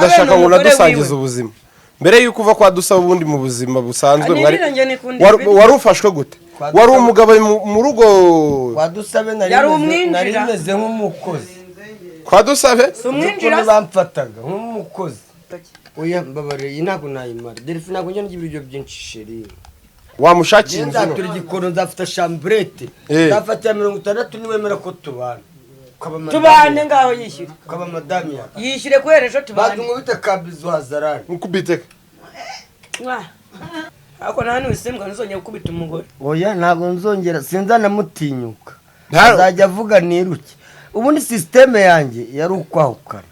ndashaka ngo nadusangize ubuzima mbere yuko uva kwa dusaba ubundi mu buzima busanzwe wari ufashwe gute wari umugabo mu rugo kwa dusabe nari meze nk'umukozi kwa dusabe umwinjira bamfataga nk'umukozi oya mbabareye ntago nayimara Delphine ntago njye n'ibiryo byinshi sheri wamushakiye inzu nzatura igikono nzafata chambrette nzafata 60 niwemera ko tubane ngaho yishyure kaba madame yishyure kwerejo tubane bagumubita kabizo hazarani ukubite ako nani wisembwa nzongera gukubita umugore oya ntago nzongera sinzanamutinyuka azajya avuga niruke ubundi systeme yanjye yari ukwahukana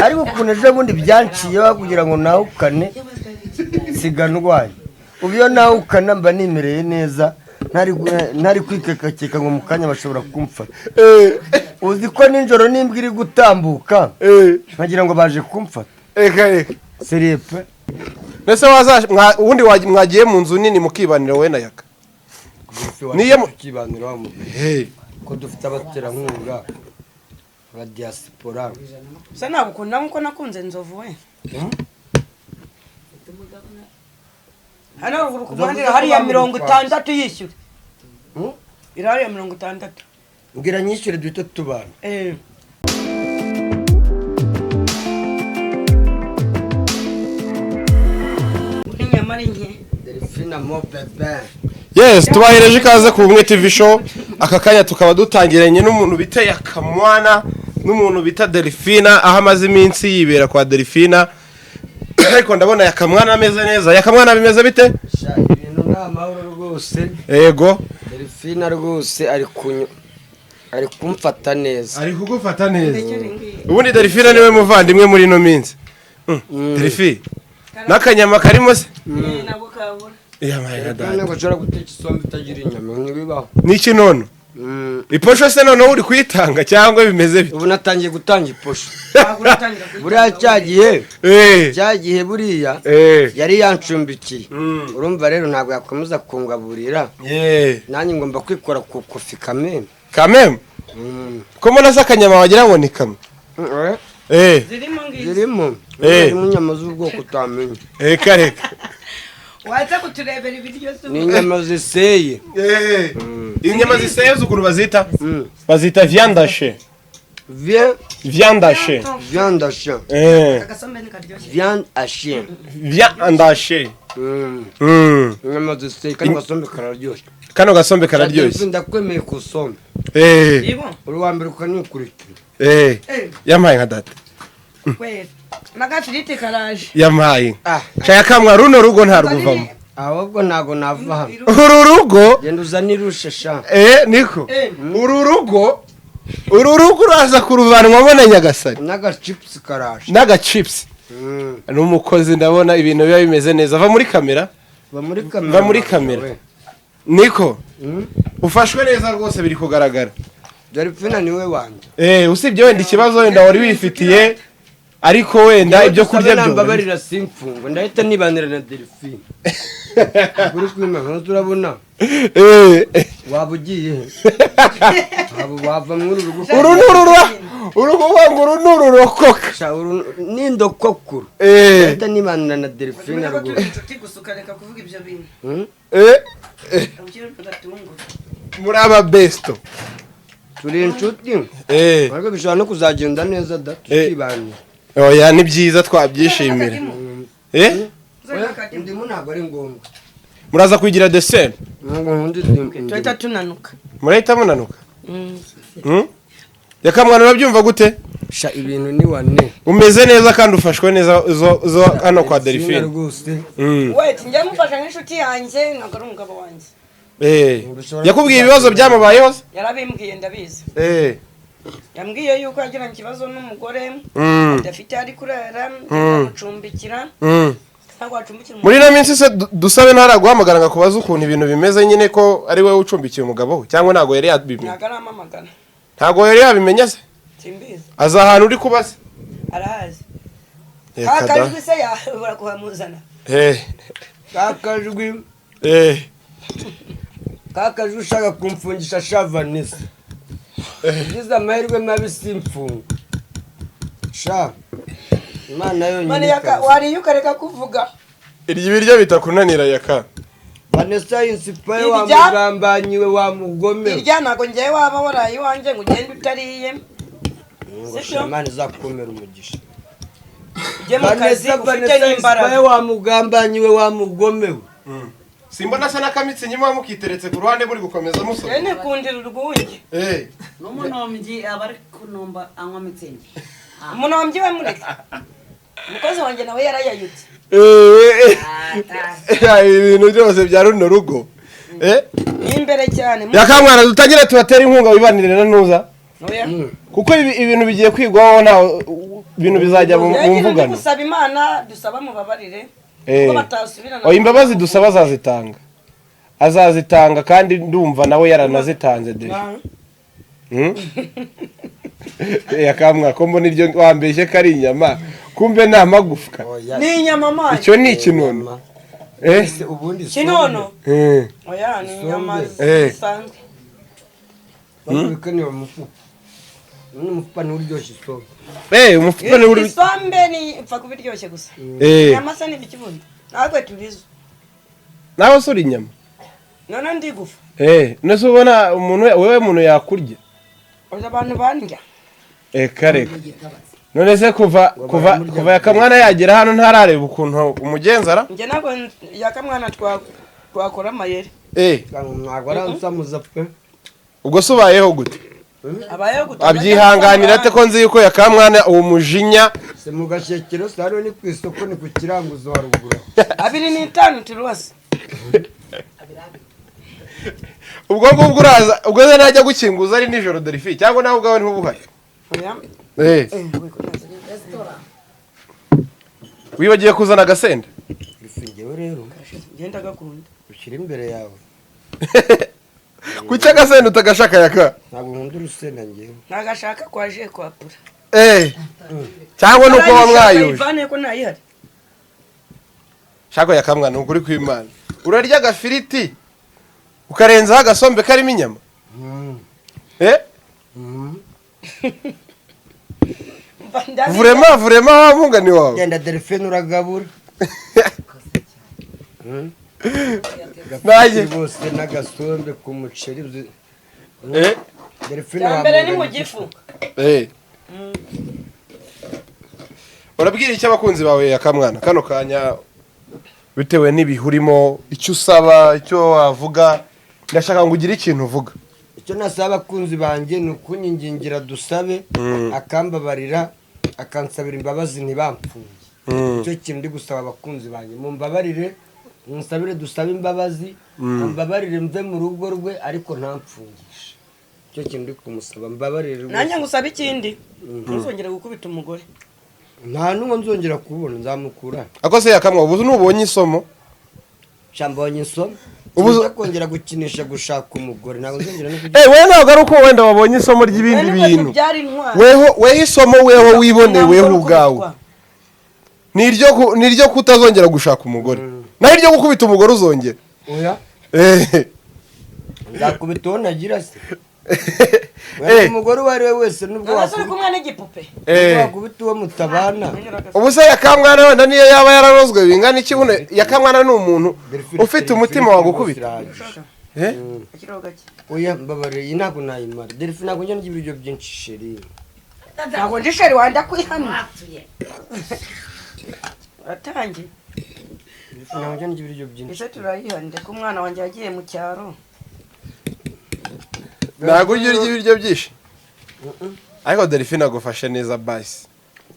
ariko kuneje bundi byanciye kugira ngo nahukane siganwaye ubyo nahukana mba nimereye neza ntari kwikekakeka ngo mukanya bashobora kumfata uzi ko ninjoro nimbwa iri gutambuka nkagira ngo baje kumfata eka seriepe nese ubundi mwagiye mu nzu nini mukibanira we na yaka niye mukibanira wa mubi ko dufite abaterankunga ba diaspora sa nabukunda nkuko nakunze nzovu we hano uru kumandira hari ya 60 yishyure irari ya 60 ngira nyishyure duhita tubana Delphine mo bebe yes tubahereje ikaze ku Bumwe TV show aka kanya tukaba dutangiranye n'umuntu bita Yakamwana n'umuntu bita Delphine aho amaze iminsi yibera kwa Delphine ariko ndabona Yakamwana ameze neza Yakamwana bimeze bite ibintu nta mahoro rwose yego Delphine rwose ari kumfata neza ari kugufata neza ubundi Delphine niwe muvandimwe muri no minsi Delphine nakanyama karimo se nabo kabura ntabwo nshobora guteka isombe itagira inyama ntibibaho niki none iposho se none uri kwitanga cyangwa bimeze bite ubu natangiye gutanga iposho buriya cyagihe buriya yari yancumbikiye urumva rero ntabwo yakomeza kungaburira nanjye ngomba kwikora ku kofi kameme ko mbona se akanyama wagira ngo ni kamwe zirimo inyama z'ubwoko utamenya reka waza kuturebera ibiryo ni inyama ziseye inyama ziseye z'ukuntu bazita viandache viandache inyama ziseye kandi gasombe kararyoshye kano gasombe kararyoshye ndakwemeye ku sombe uri wa mbere ukanikurikira yampaye nka data nagafirite karaje yampaye cyaya kamwa runo rugo nta ruguvamo ahubwo ntago nava hano uru rugo genda uzanirushe sha niko uru rugo uraza kuruvanwamo na Nyagasani naga chips karaje naga chips n'umukozi ndabona ibintu biba bimeze neza va muri kamera niko ufashwe neza rwose biri kugaragara Delphine niwe wanjye usibye wenda ikibazo wenda wari wifitiye ariko wenda ibyo kurya byo nambabarira simfungo ndahita nibanira na Delphine uri kwimana turabona wabugiye wava muri ururukoka nindokokuru ndahita nibanira na Delphine gusukareka kuvuga ibyo bintu muri aba besto turi inshuti ariko bishobora no kuzagenda neza da tukibanira oya ni byiza twabyishimira ndimo ntabwo ari ngombwa muraza kwigira dessert tuhita tunanuka murahita munanuka Yakamwana urabyumva gute sha ibintu ni wane umeze neza kandi ufashwe neza zo hano kwa Delphine wait njye mufasha nk'inshuti yanjye ntabwo ari umugabo wanjye yakubwiye ibibazo byamabayeho yarabimbwiye ndabizi yambwiye yuko yagiranye ikibazo n'umugore adafite ari kurara amucumbikira muri na minsi se dusabe ntaraguhamagara ngakubaza ukuntu ibintu bimeze nyine ko ari wowe ucumbikiye umugabo we cyangwa ntago yari yabimenye ntago yari yabimenya se simbizi aza ahantu uri kubaza arahazi kakajwi se yabura kuhamuzana kakajwi ushaka kumfungisha Vanessa ugize amahirwe mabi simfunga sha Imana yonyine. Mane yaka wari yukareka kuvuga. Iryo biryo bitakunanira yaka. Vanessa insipaye wa mugambanyiwe wa mugome. Irya nago ngiye waba warayi wanje ngo ugende utariye. Imana izakumera umugisha. Je mu kazi ufite n'imbaraga wa mugambanyiwe wa mugome. Simbona sana kamitse nyuma mukiteretse ku ruhande muri gukomeza muso. Ene kundira urwunge. N'umunombyi abari kunomba anywa mitsingi. Umunombyi we mureke. Umukozi wanjye nawe yarayayutse. Ibintu byose bya runo rugo. Imbere cyane. Yakamwana dutangira tubatera inkunga wibanire na nuza. Kuko ibintu bigiye kwigwaho naho ibintu bizajya mu mvugano. Dusaba Imana dusaba mubabarire. Imbabazi dusaba azazitanga kandi ndumva nawe yaranazitanze de. Yakamwa ko mbona iryo wambeshye kari inyama kumbe nta magufwa. Ni inyama manje. Icyo ni ikinono. Ubundi kinono. Oya ni inyama zisanzwe. Bakaniye umufupa. Umufupa ni uryoshye isombe. Umufupa ni uryoshye. Isombe ni ipfa kubiryoshye gusa. Inyama se ni bikibundi. Nagwe turizo. Nawe suri inyama. None ndi gufa. Nese ubona umuntu wewe muntu yakurya. Oza abantu bandya. Kare. None se kuva Yakamwana yagera hano ntarareba ukuntu umugenzara? Nge nago Yakamwana twakora amayeri. Ntabwo aransamuza pe. Ubwo subayeho gute? Abayeho gute? Abyihanganira ate ko nzi yuko Yakamwana uwo mujinya se mu gashekero saro ni ku isoko ni ku kiranguzo wa ruguru. 25 turwase. Ubwo ngubwo uraza ubwo ze najya gukinguza ari nijoro Delphi cyangwa nawe ubwawe ntubuhaye. Wibagiye kuzana agasenda? Bifungewe rero. Genda gakunda. Ushira imbere yawe. Kuki agasenda utagashaka Yaka? Ntabwo nkunda urusenda ngewe. Nagashaka kwaje kwapura. Cyangwa nuko wamwayuje. Ivane ko nayihari. Shako Yakamwana ukuri kw'Imana. Urarya agafiriti ukarenzaho agasombe karimo inyama? Vraiment wa mungani wawe. Genda Delphine uragabura. Naje bose n'agasombe ku muceri. Delphine wa mbere ni mu gifu. Urabwira iki abakunzi bawe Yakamwana kano kanya bitewe n'ibihurimo icyo usaba icyo wavuga ndashaka ngo ugire ikintu uvuga. Icyo nasaba abakunzi banjye ni ukunyingingira dusabe akambabarira akansabira imbabazi ntibampfunge. Icyo kintu ndi gusaba abakunzi banjye mumbabarire musabire dusabe imbabazi mumbabarire mve mu rugo rwe ariko ntampfungishe. Icyo kintu ndi kumusaba mbabarire. Nanjye ngusaba ikindi ntuzongere gukubita umugore. Nta n'umwe nzongera kubona nzamukura. Ako se Yakamwa ubu nubonye isomo? Shambonye isomo. Ubu kongera gukinisha gushaka umugore ntabwo nzongera no kujya. We ntabwo ari uko wenda wabonye isomo ry'ibindi bintu. Weho isomo weho wiboneweho ubwawe. Niryo kutazongera gushaka umugore. Naho iryo gukubita umugore uzongera. Oya. Ndakubita uwo nagira se. Umugore wari we wese nubwo wakubita kumwe n'igipupe. Wakubita uwo mutabana. Ubu se Yakamwana wenda niyo yaba yararozwe bingana iki buno Yakamwana ni umuntu ufite umutima wagukubita. Oya mbabare ntabwo nayimara. Delphine ntabwo njye n'ibiryo byinshi sheri. Ntabwo ndi sheri wanda kwihamya. Atangiye. Ntabwo njye n'ibiryo byinshi. Ese turayihande ko umwana wanjye yagiye mu cyaro. Ntabwo urya ibiryo byinshi. Ariko Delphine agufashe neza basi.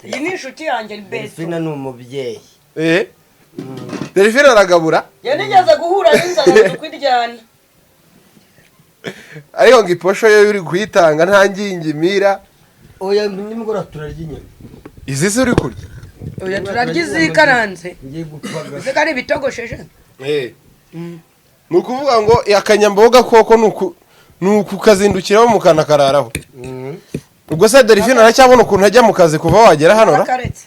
Iyi ni inshuti yanjye Beto. Delphine ni umubyeyi. Delphine aragabura? Yanigeze guhura n'inzara kwiryana. Ariko ngo iposho yo uri kuyitanga nta ngingimira. Oya nimugora turarya inyama. Izi se uri kurya? Oya turarya izikaranze. Ngiye gupaga. Ese kari bitogosheje? Nukuvuga ngo yakanyamboga koko nuku kazindukiraho mu kana kararaho. Ubwo se Delphine aracyabona ukuntu ajya mu kazi kuva wagera hano ra? Akaretse.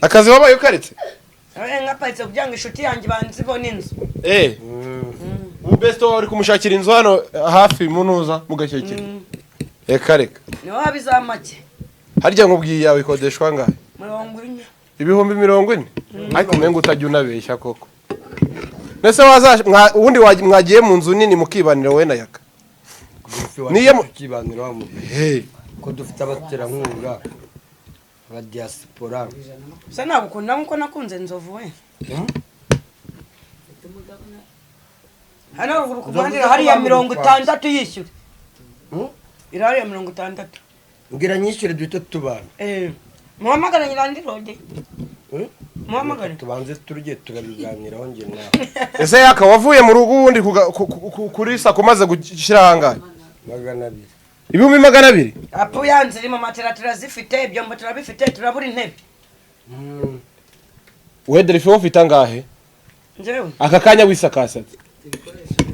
Akazi wabaye ukaretse? Nkaparitse kugira ngo inshuti yanjye banzibone inzu. Besto wari kumushakira inzu hano hafi munuza mu Gakekere. Reka. Niho habizamake. harya nkubwiye yawe ikodeshwa ngahe 40. ibihumbi 40 ariko umenga utajya unabeshya koko nese ubundi mwagiye mu nzu nini mukibanira we na yaka niye mukibanira wa mu ko dufite abaterankunga ba diaspora se nagukunda nkuko nakunze Nzovu we hano ruguru kumandira hari ya 60 yishyura irari ya 60 ngira nyishyure duhita tubana muhamagara nyirandi rode muhamagara tubanze turye turabiganiraho nge nawe ese yaka wavuye mu rugo ubundi kuri sako maze gushyira hangaye 200 ibihumbi 200 apo yanze irimo materatira zifite ibyombo turabifite turabura intebe we Delphine ufite angahe njyewe aka kanya wisakasatse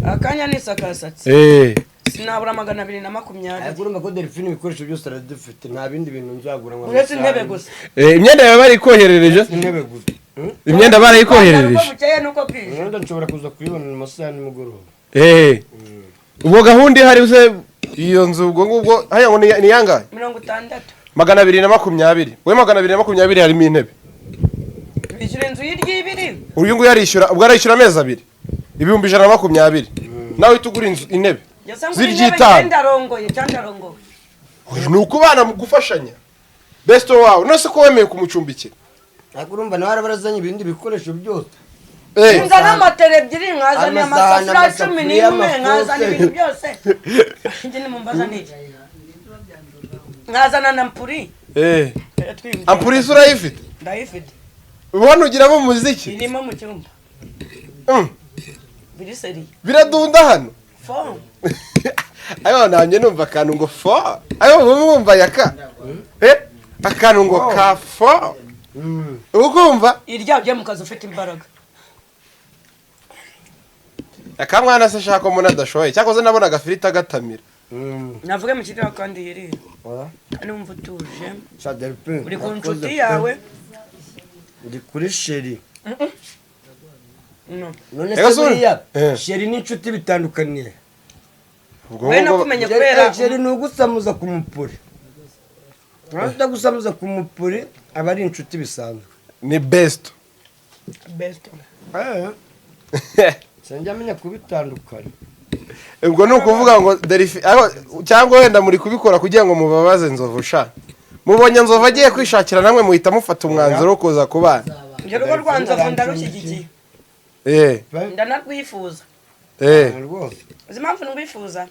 akanya nisakasatse sinabura 220 ariko urumva ko Delphine ibikoresho byose aradufite nta bindi bintu nzagura ngo uretse intebe gusa imyenda yawe bari koherereje intebe gusa imyenda barayikoherereje nenda nshobora kuza kuyibona mu masaha nimugoroba ubwo gahunda ihari use iyo nzu ubwo ngubwo haya ngo ni yangahe 60 220 we 220 harimo intebe bishyura inzu y'ibiri uyu ngo yarishyura ubwo arayishyura amezi 2 ibihumbi 120 nawe itugura inzu intebe z'iryitanu ndarongoye cyandarongowe nuko bana mu gufashanya best wawe nose ko wemeye kumucumbikira ariko urumva nawe barazanye ibindi bikoresho byose inza n'amatere ebyiri nkazana amasafuriya 11 nkazana ibintu byose njye nimumbaza niki nkazana na ampuri ampuri urayifite ndayifite ubona ugiramo umuziki irimo mu cyumba biri seri biradunda hano fo ayo nanjye numva akantu ngo fo ayo mwumva yaka akantu ngo ka fo ukumva iryabye mu kazi ufite imbaraga akamwana se shaka umuntu adashoye cyakoze nabona agafirita gatamira navuge mu kiriya kandi yiri kandi wumva utuje Delphine uri ku nshuti yawe uri kuri sheri none Ega se suri? buriya sheri n'inshuti bitandukaniye we nakumenya kubera sheri ni ugusamuza ku mupuri utagusamuza ku mupuri aba ari inshuti bisanzwe ni best sinjya amenya kubitandukanya ubwo ni ukuvuga ngo Delphine cyangwa wenda muri kubikora kugira ngo mubabaze Nzovu sha mubonye Nzovu agiye kwishakira namwe muhita mufata umwanzuro wo kuza kubana njye rugo rwa Nzovu ndarushyigikiye ndanarwifuza uzi impamvu ndwifuza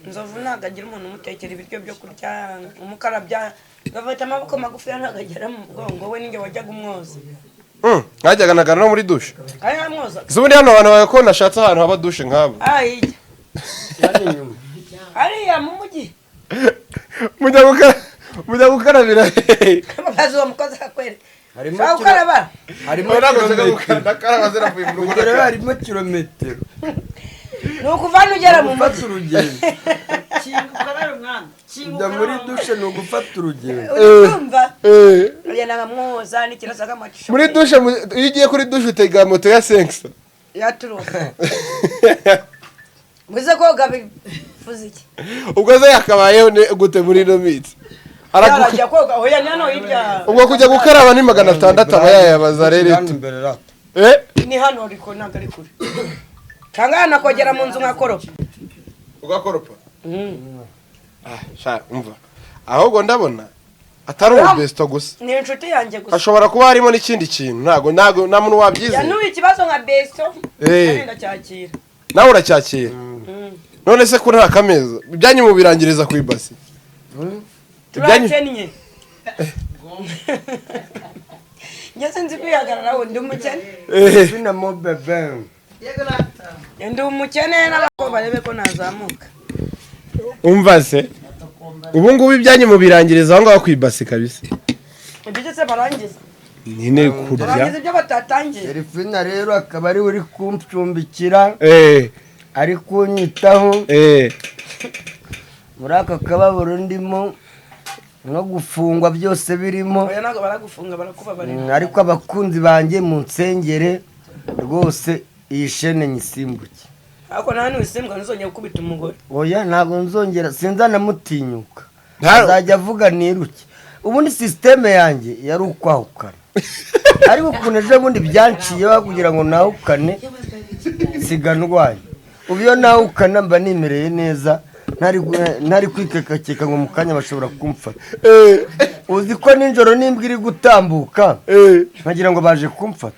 Nzovu ntabwo agira umuntu umutekera ibiryo byo kurya umukarabya gafata amaboko magufi ntabwo agera mu mugongo we ninjye wajyaga umwoza nkajyaga nagana no muri dushe ari amwoza ubundi hano abantu bawe ko nashatse ahantu haba dushe nk'abo hariya mu mujyi mujya gukarabira bazi uwo mukozi akakwereka harimo kilometero ni ukuvana ugera mu mujyi ujya muri dushe ni ugufata urugendo urumva ugenda nkamwoza n'ikirasa k'amacisho muri dushe iyo ugiye kuri dushe utega moto ya senkisa yaturuka muze koga bifuza iki ubwo se yakabayeho gute muri ino minsi arajya koga oya nano hirya ubwo kujya gukaraba ni 600 aba yayabaza rero ni hano riko ntabwo ari kure cyangwa yanakogera mu nzu nkakoropa ugakoropa sha umva ahubwo ndabona atari ubesto gusa ni inshuti yanjye gusa ashobora kuba harimo n'ikindi kintu ntago nta muntu wabyize yanuye ikibazo nka besto ndacyakira nawe uracyakira none se kuri akameza ibyanyu mu birangiriza ku ibasi turakennye ngeze nzi kwihagararaho ndi umukene sinamo bebe ndi umukene n'abakobwa barebe ko nazamuka umva se ubu ngubu ibyanyu mu birangiriza aho ngaho ku ibasi kabisa ibyo se barangiza nyine kurya barangiza ibyo batatangiye Delphine rero akaba ari uri kumcumbikira ari kunyitaho muri aka kababaro ndimo no gufungwa byose birimo oya ntabwo baragufunga barakubabarira ariko abakunzi banjye mu nsengere rwose iyi shene nyisimbuke ariko nta n'uwisembwa ntuzongera gukubita umugore oya ntabwo nzongera sinzanamutinyuka azajya avuga niruke ubundi systeme yanjye yari ukwahukana ariko ukuntu ejo bundi byanciyeho kugira ngo nahukane siga ndwaye ubu iyo nahukana mba nimereye neza ntari kwikekakeka ngo mu kanya bashobora kumfata uzi ko nijoro n'imbwa iri gutambuka nkagira ngo baje kumfata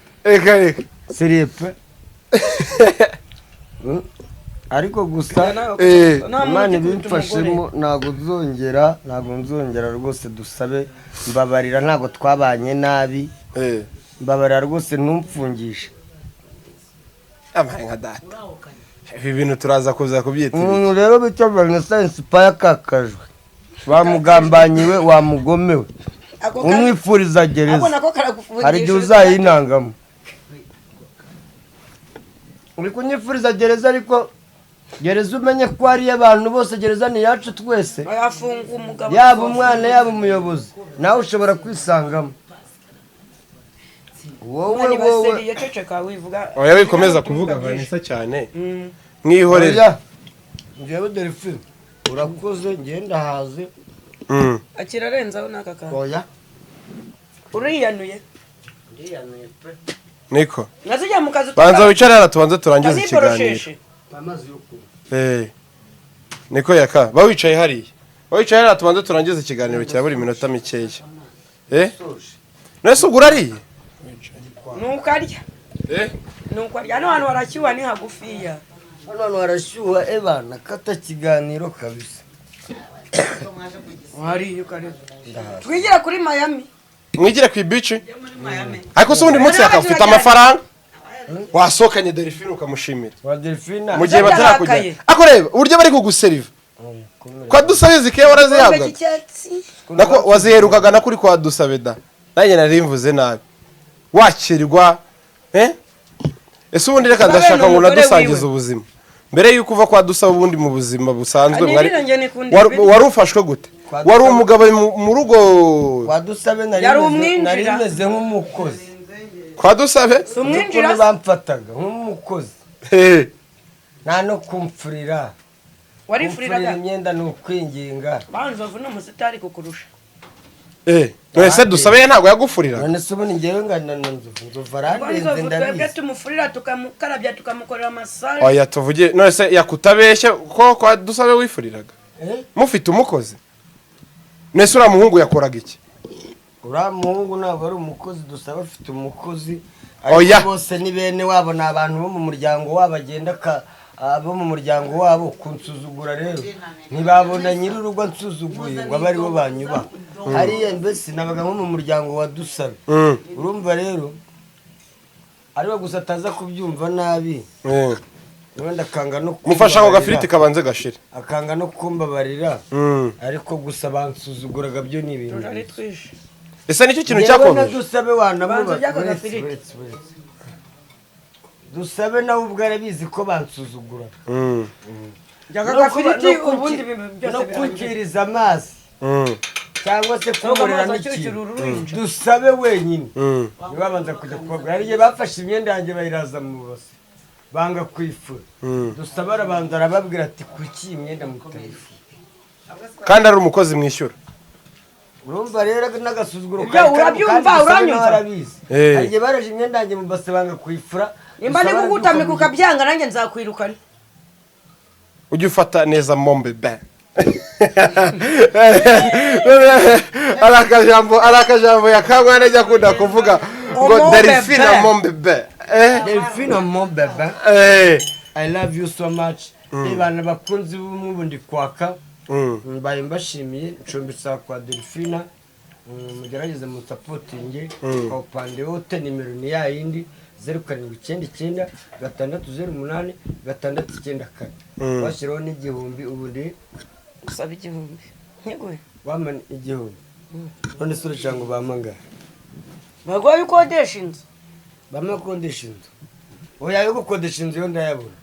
seriyepe ariko gusa imana ibimfashemo ntabwo nzongera rwose dusabe mbabarira ntabwo twabanye nabi mbabarira rwose ntumfungishe amaye nka data ibi bintu turaza kuza kubyitira umuntu rero bita Renaissance yakakajwe wamugambanyiwe wamugomewe umwifuriza gereza hari igihe uzayinangamo uri kunyifuriza gereza ariko gereza umenye ko ari abantu bose gereza ni yacu twese yaba umwana yaba umuyobozi nawe ushobora kwisangamo wowe oya wikomeza kuvuga Vanessa cyane mwihorera njyewe Delphine urakoze ngenda haze akirarenzaho n'aka kantu oya uriyanuye pe niko nazijya mu kazi banza wicare tubanze turangize ikiganiro amazi yo kunywa niko yaka bawicaye hariya tubanze turangize ikiganiro cya buri minota mikeya nese ubwo urariye nukarya nukarya hano hantu harashyuha ni hagufiya hano hantu harashyuha ebana kata kiganiro kabisa wariye ukareba twigira kuri Miami mwigire ku beach ariko se undi munsi yakafite amafaranga wasohokanye Delphine ukamushimira wa Delphine mu gihe batarakujya ako reba uburyo bari kuguseriva kwa dusabe zike warazihabwa nako waziherukaga na kuri kwa dusabe da nanjye narimvuze nabi wakirwa ese ubundi reka ndashaka ngo nadusangize ubuzima mbere yuko uva kwa dusabe ubundi mu buzima busanzwe wari ufashwe gute wari umugabo mu rugo kwa dusabe nari meze nk'umukozi kwa dusabe umwinjira bamfataga nk'umukozi nta no kumfurira warifuriraga imyenda ni ukwinginga banza vuno musitari kukurusha nese dusabe ntabwo yagufuriraga none se ubundi ngewe ngana nzovu arandenze ndabizi tumufurira tukamukarabya tukamukorera massage oya tuvuge none se yakutabeshye ko kwa dusabe wifuriraga mufite umukozi nese uriya muhungu yakoraga iki uriya muhungu ntabwo ari umukozi dusabe afite umukozi oya bose ni bene wabo ni abantu bo mu muryango wabo agenda abo mu muryango wabo kunsuzugura rero ntibabona nyir'urugo nsuzuguye ngo abe aribo banyubaha hariya mbese nabaga nko mu muryango wa dusabe urumva rero ariwe gusa ataza kubyumva nabi wenda akanga no mufasha ngo gafiriti kabanze gashire akanga no kumbabarira ariko gusa bansuzuguraga byo ni ibintu ese nicyo kintu cyakomeje dusabe wanamubaza dusabe nawe ubwo arabizi ko bansuzugura no kunkiriza amazi cyangwa se kumurira n'ikintu dusabe wenyine ntibabanza kujya kubabwira hari igihe bafashe imyenda yanjye bayiraza mu base banga kwifura dusabe arabanza arababwira ati kuki iyi myenda mutayifura kandi ari umukozi mwishyura urumva rero n'agasuzuguro urabyumva uranyumva arabizi hari igihe baraje imyenda yanjye mu base banga kwifura nimba ndi kugutamika ukabyanga nanjye nzakwirukana ujye ufata neza mombebe arakajambo yakamwana ajya akunda kuvuga ngo Delphine mombebe Delphine mombebe I love you so much ibana bakunzi b'umubundi kwaka mbaye mbashimiye ncumbitsa kwa Delphine mugerageze mu supporting kwa upande wote nimero ni ya yindi 0799 608 694 washyiraho n'igihumbi ubundi usaba igihumbi nyeguye wamana igihumbi none sura cyangwa bamanga bagoye ukodesha inzu bamakodesha inzu oya yo gukodesha inzu yo ndayabona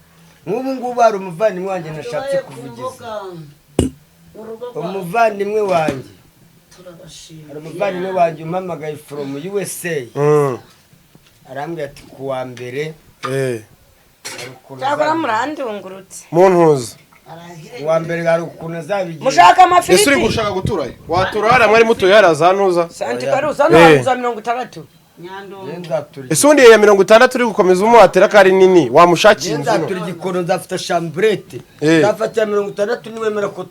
nk'ubu ngubu hari umuvandimwe wanjye nashatse kuvugiza umuvandimwe wanjye hari umuvandimwe wanjye umpamagaye from USA arambwira ati kuwa mbere cyangwa murandungurutse muntuza uwa mbere hari ukuntu azabigira mushaka amafiriti ese uri gushaka guturayo watura hariya mwari mutuye harazanuza santi barusa n'abanza 60 ese undi ya 60 uri gukomeza umuhatera ko ari nini wamushakiye inzu nzatura igikono nzafata chambrette nzafata 60 niwemera ko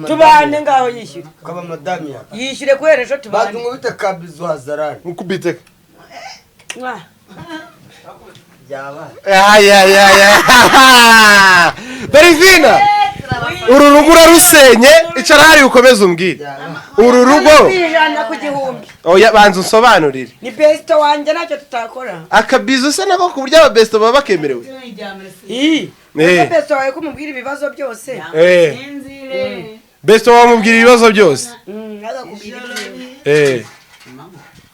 tubane ngaho yishyure kaba madame yishyure kuherejo tubane bazungubite kabizo hazarani ukubite Delphina uru rugo urarusenye icara hari ukomeza umbwire uru rugo bijana ku gihumbi oya banza unsobanurire ni besto wanje nacyo tutakora akabizo se nako ku buryo ababesto baba bakemerewe besto wawe kumubwira ibibazo byose besto wamubwira ibibazo byose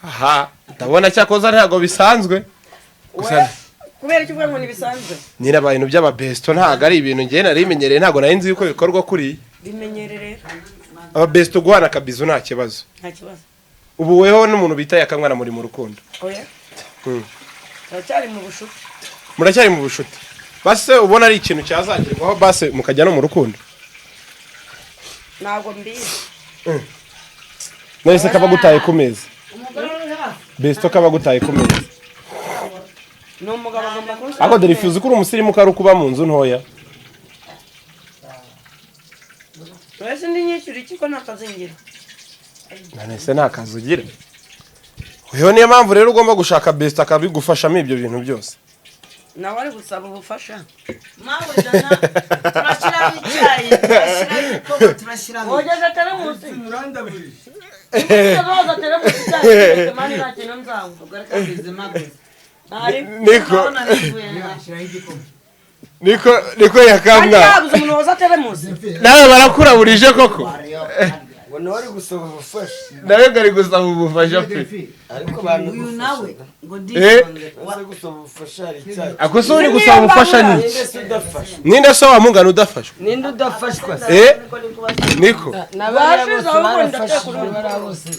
aha ndabona cyakoza ntago bisanzwe kubera icyo uvuga ngo nibisanzwe nyine abantu by'ababesto ntago ari ibintu ngiye narimenyereye ntago nari nzi yuko bikorwa kuri bimenyerere ababesto guhana akabizo nta kibazo ubu weho n'umuntu bita yakamwana muri mu rukundo oya turacyari mu bushuti muracyari mu bushuti base ubona ari ikintu cyazagirwaho base mukajya no mu rukundo ntago mbizi nahise kaba gutaye ku meza besto kaba gutaye ku meza no mugabo agomba kunsa ako Delphine kuri umusirimu kari kuba mu nzu ntoya wese ndi nyishyura iki ko nakazingira nahise nta kazi ugira weho niyo mpamvu rero ugomba gushaka besto akabigufashamo ibyo bintu byose nawe ari gusaba ubufasha mawe dana turashiraho icyayi turashiraho ogeje teremusi Ndoza teremusi cyane mani nakino nzangu ugaraka bize magwe niko yakamwa yabuze umuntu woza teremusi nawe barakuraburije koko ngo wari gusaba ubufasha nawe ngari gusaba ubufasha pe ariko abantu uyu nawe ngo waze gusaba ubufasha ari cyane akoso uri gusaba ubufasha ni ninde so wamungana udafashwa ninde udafashwa niko nabashize aho ndatekura bose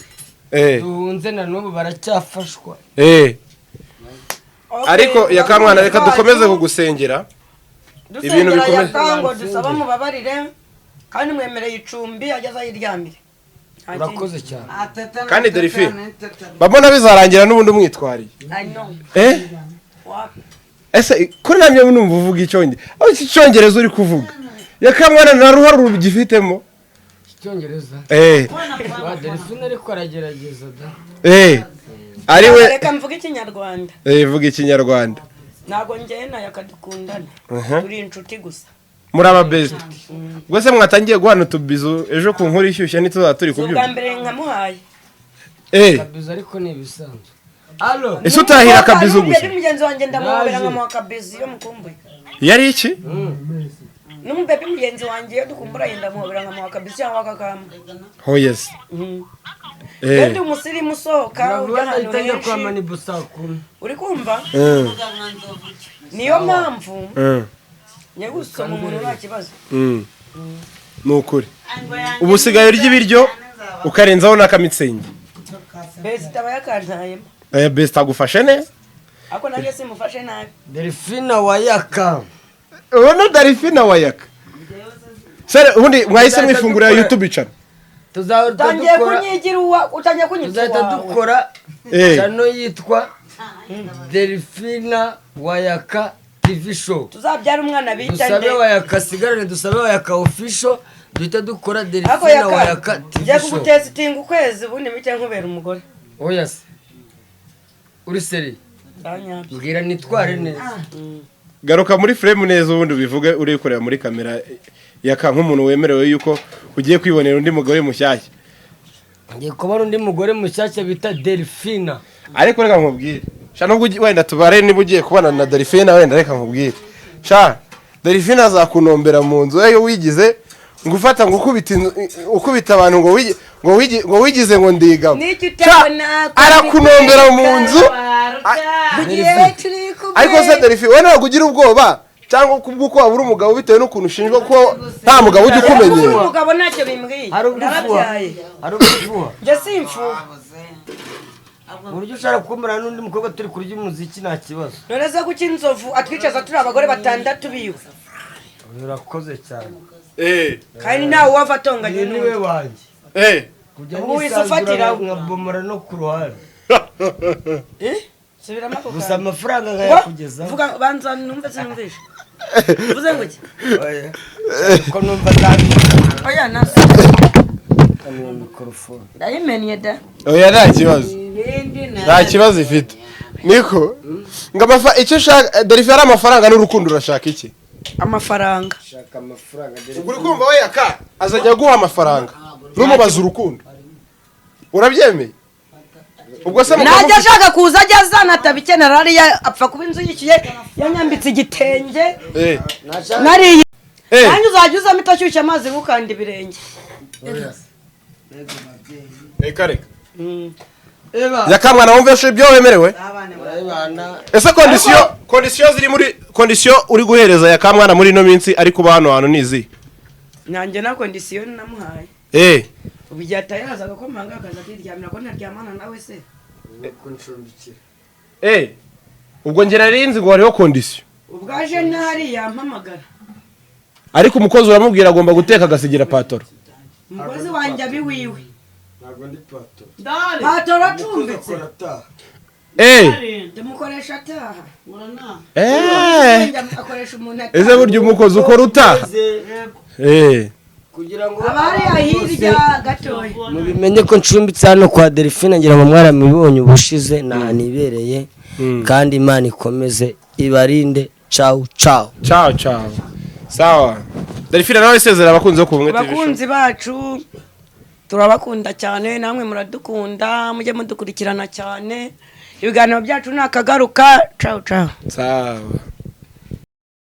duhunze na n'ubu baracyafashwa ariko yakamwana reka dukomeze kugusengera ibintu bikomeye ngo dusaba mubabarire kandi mwemereye icumbi ageze ayiryamire urakoze cyane kandi Delphine babona bizarangira n'ubundi umwitwariye ese kuri namye numva uvuga icyongereza uri kuvuga yakamwana na ruhara rugifitemo icyongereza wa Delphine ariko aragerageza da ariwe reka mvuga ikinyarwanda vuga ikinyarwanda ntago njye nayo akadukundana turi inshuti gusa muri aba best ubwo se mwatangiye guhana utubizo ejo ku nkuru ishyushye nituzaba turi kubyumva ubwa mbere nkamuhaye akabizo ariko ni ibisanzwe allo ese utahira akabizo gusa mugenzi wanjye ndamuhobera nkamuha akabizo iyo mukumbuye yari iki n'umubebi mugenzi wanjye iyo dukumbura yenda muhobera nkamuha akabizo cyangwa akakamba oh yes ndi umusirimu usohoka ujya ahantu henshi uri kumva niyo mpamvu njye gusoma umuntu nta kibazo ni ukuri ubu usigaye urya ibiryo ukarenzaho n'akamitsingi besi itaba yakantayemo besi agufashe neza ako nanjye simufashe nabi Delphine wayaka ubona Delphine wayaka sere ubundi mwahise mwifungurira YouTube channel utangiye kunyigira utangiye kunyitwa tuzahita dukora channel yitwa Delphine wayaka TV show tuzabyara umwana bita nde dusabe wayaka sigarane dusabe wayaka official duhita dukora Delphine wayaka TV show njye kugutestinga ukwezi ubundi mite nkubera umugore oya se uri seri ndanyabye mbwira nitware neza garuka muri frame neza ubundi bivuge uri kureba muri kamera yaka nk'umuntu wemerewe yuko ugiye kwibonera undi mugore mushyashya ngiye kubona undi mugore mushyashya bita Delphine ariko reka nkubwire sha nubwo wenda tubare niba ugiye kubana na Delphine wenda reka nkubwire sha Delphine azakunombera mu nzu yo wigize ngufata ngo ukubita abantu ngo wigize ngo ndigamo arakunombera mu nzu ariko se Delphine we ntabwo ugira ubwoba cyangwa kubwuko wabura umugabo bitewe n'ukuntu ushinjwa ko nta mugabo ujya ukumenyera umugabo ntacyo bimbwiye narabyaye hari ubufuha njye simfu uburyo ushaka kumera n'undi mukobwa turi kurya umuziki nta kibazo none se kuki inzovu atwicaza turi abagore batandatu biwe urakoze cyane kandi nawe wava atonganye niwe wanjye kujya nisanzura nkabomora no ku ruhande subiramo ako gusa amafaranga nkayakugezaho vuga banza numve sinumvishe vuze ngo iki ko numva zabi oya nasi kaniyo mikrofone ndayimeniye da oya nta kibazo ifite niko ngo icyo ushaka Delphin ari amafaranga n'urukundo urashaka iki amafaranga shaka amafaranga uri kumva we yaka azajya guha amafaranga numubaza urukundo urabyemeye ubwo se najya ashaka kuza ajya azana atabikenera ariya apfa kuba inzu yishyuye yanyambitse igitenge nariye nanjye uzajya uzamo itashyushya amazi gukanda ibirenge reka yakamwana wumveshe ibyo wemerewe ese kondisiyo ziri muri kondisiyo uri guhereza yakamwana muri ino minsi ari kuba hano hantu nizi nanjye na kondisiyo namuhaye ubu igihe atayazaga ko mpanga akaza akiryamira ko ntaryamana nawe se ubwo ngera rinzi ngo hariho kondisiyo ubwo aje ntari yampamagara ariko umukozi uramubwira agomba guteka agasigira patoro umukozi wanjye abiwiwe ntabwo ndi patoro patoro acumbitse ndamukoresha ataha akoresha umuntu ataha ese burya umukozi ukora utaha kugira ngo abari ahirya gatoya mubimenye ko ncumbitse hano kwa Delphine ngira ngo mwaramibonye ubushize nanibereye kandi Imana ikomeze ibarinde ciao sawa Delphine nawe sezera abakunzi bo kubumwe TV bakunzi bacu turabakunda cyane namwe muradukunda mujye mudukurikirana cyane ibiganiro byacu nakagaruka ciao sawa